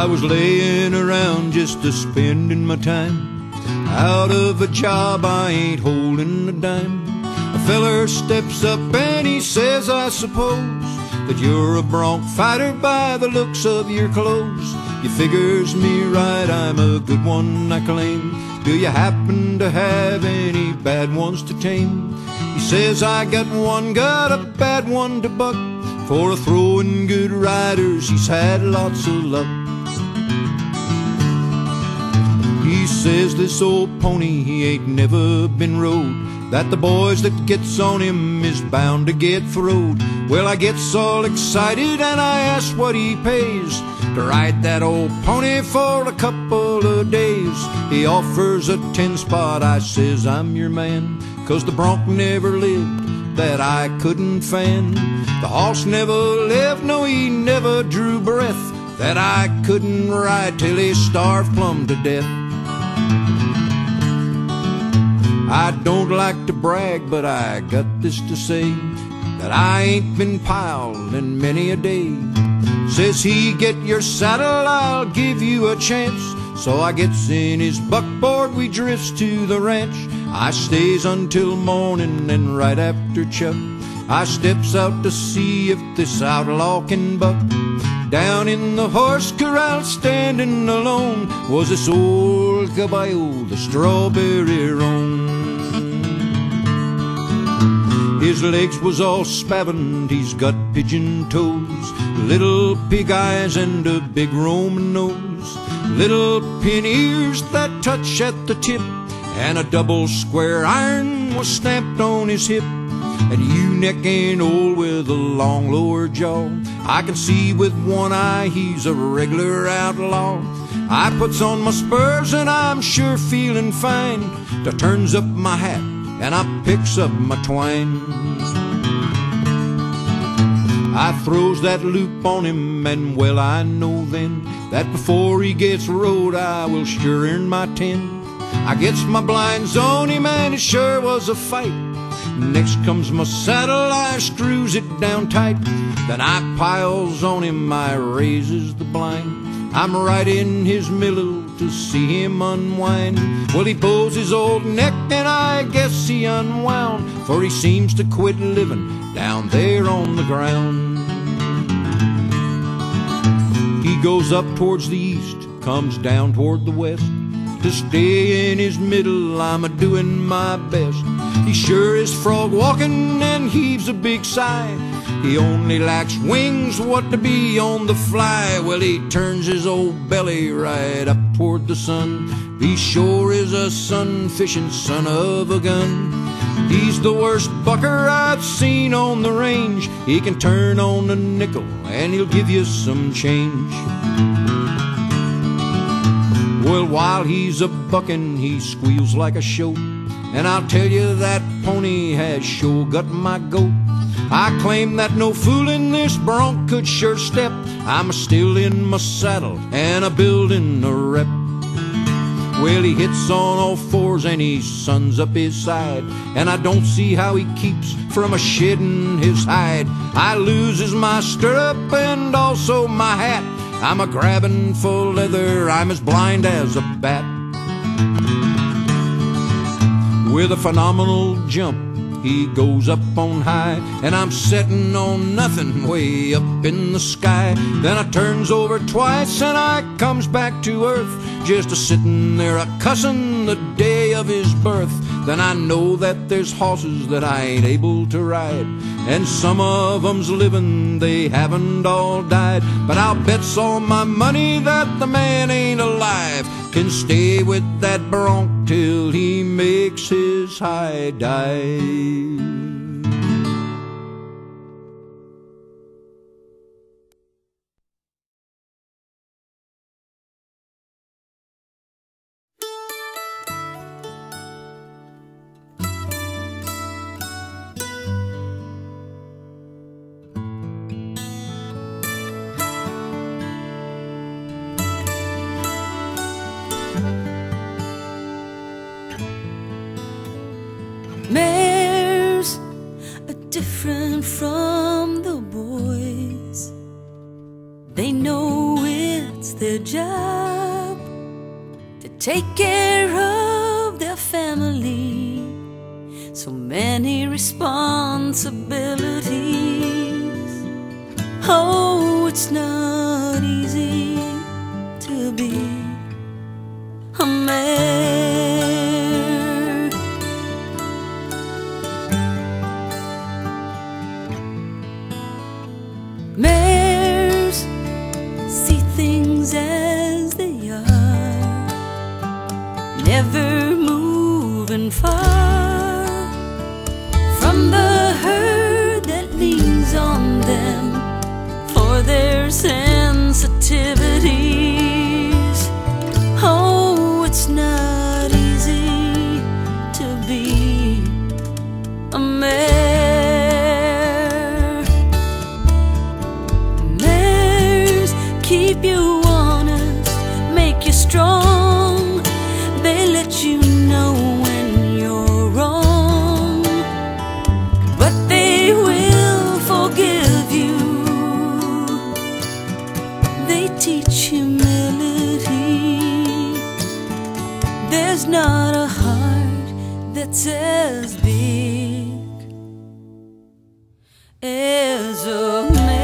I was laying around just a-spending my time. Out of a job, I ain't holding a dime. A feller steps up and he says, I suppose that you're a bronc fighter by the looks of your clothes. You figures me right, I'm a good one, I claim. Do you happen to have any bad ones to tame? He says, I got a bad one to buck. For a throwing good riders, he's had lots of luck. He says this old pony, he ain't never been rode, that the boys that gets on him is bound to get throwed. Well, I gets all excited and I ask what he pays to ride that old pony for a couple of days. He offers a 10-spot, I says, I'm your man, 'cause the bronc never lived that I couldn't fan. The horse never lived, no, he never drew breath, that I couldn't ride till he starved plumb to death. I don't like to brag, but I got this to say, that I ain't been piled in many a day. Says he, get your saddle, I'll give you a chance. So I gets in his buckboard, we drifts to the ranch. I stays until morning, and right after chuck, I steps out to see if this outlaw can buck. Down in the horse corral, standing alone, was this old caballo, the strawberry roan. His legs was all spavined, he's got pigeon toes, little pig eyes and a big Roman nose, little pin ears that touch at the tip, and a double square iron was stamped on his hip. And ewe-neck ain't old with a long lower jaw, I can see with one eye he's a regular outlaw. I puts on my spurs and I'm sure feeling fine, I turns up my hat and I picks up my twine. I throws that loop on him, and well I know then that before he gets rode I will sure earn my 10. I gets my blinds on him and it sure was a fight. Next comes my saddle, I screws it down tight. Then I piles on him, I raises the blind. I'm right in his middle to see him unwind. Well, he pulls his old neck and I guess he unwound, for he seems to quit living down there on the ground. He goes up towards the east, comes down toward the west. To stay in his middle, I'm a-doing my best. He sure is frog walking and heaves a big sigh. He only lacks wings, what to be on the fly. Well, he turns his old belly right up toward the sun. He sure is a sun-fishing son of a gun. He's the worst bucker I've seen on the range. He can turn on a nickel and he'll give you some change. Well, while he's a-bucking, he squeals like a shoat, and I'll tell you that pony has sure got my goat. I claim that no fooling this bronc could sure step. I'm still in my saddle and a-building a rep. Well, he hits on all fours and he suns up his side, and I don't see how he keeps from a-shedding his hide. I loses my stirrup and also my hat. I'm a-grabbing for leather, I'm as blind as a bat. With a phenomenal jump, he goes up on high, and I'm setting on nothing way up in the sky. Then I turns over twice and I comes back to earth, just a-sitting there a-cussin' the day of his birth. Then I know that there's horses that I ain't able to ride, and some of 'em's living, they haven't all died. But I'll bet's all my money that the man ain't alive, can stay with that bronc till he makes his high dive. Mares are different from the boys. They know it's their job to take care of their family. So many responsibilities. Oh, it's not easy to be a man. Mares see things as they are, never moving far from the herd that leans on them for their sensitivities. Oh, it's not easy to be a mare. Mares keep you honest, make you strong. They let you know when you're wrong, but they will forgive you. They teach humility. There's not a heart that's as big as a man.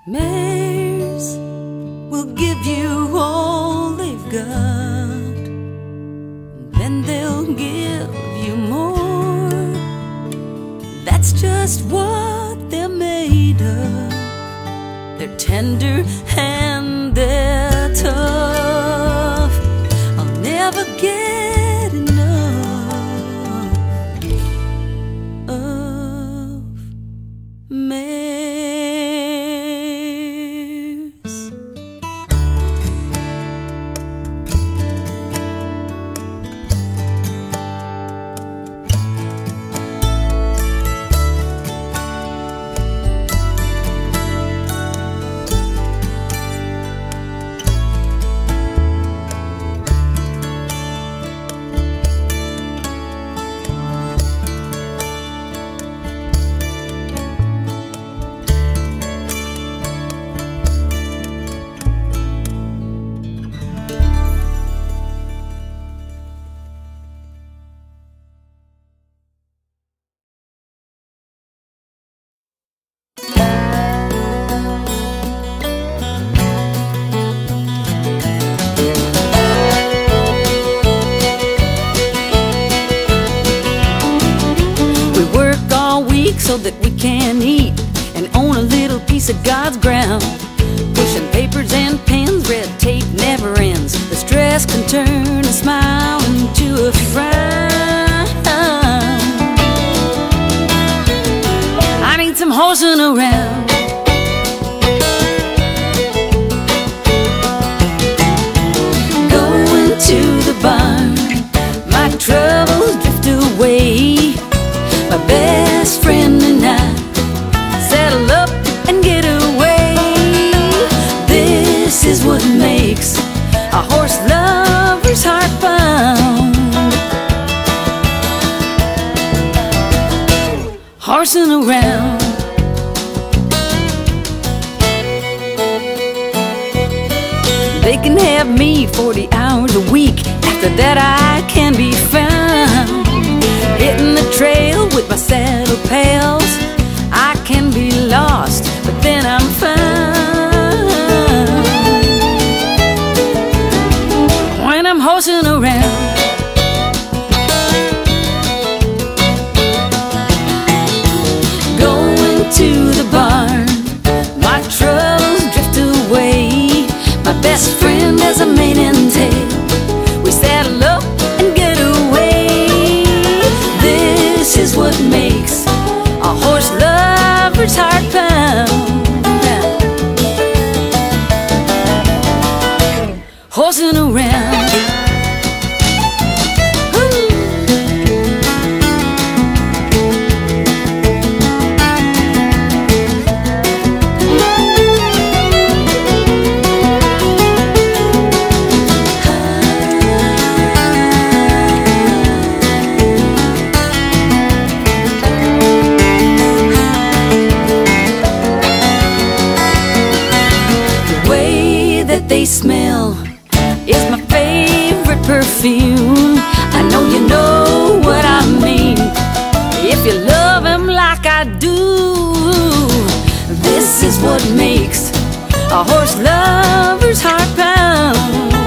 Mares will give you all they've got, then they'll give you more. That's just what they're made of. They're tender and they're tough. I'll never get enough of mares. So that we can eat and own a little piece of God's ground. Pushing papers and pens, red tape never ends. The stress can turn a smile into a frown. I need some horsing around. Going to the barn, my troubles drift away. My best friend and I settle up and get away. This is what makes a horse lover's heart bound. Horsing around. They can have me 40 hours a week. After that I can be found hitting the trail with my saddle pals. I can be lost, but then I'm found when I'm horsing around. Going to the barn, my troubles drift away. My best friend has a mane and tail. We saddle up and get away. This is what makes a horse lover's heart pound. perfume. I know you know what I mean. If you love him like I do, this is what makes a horse lover's heart pound.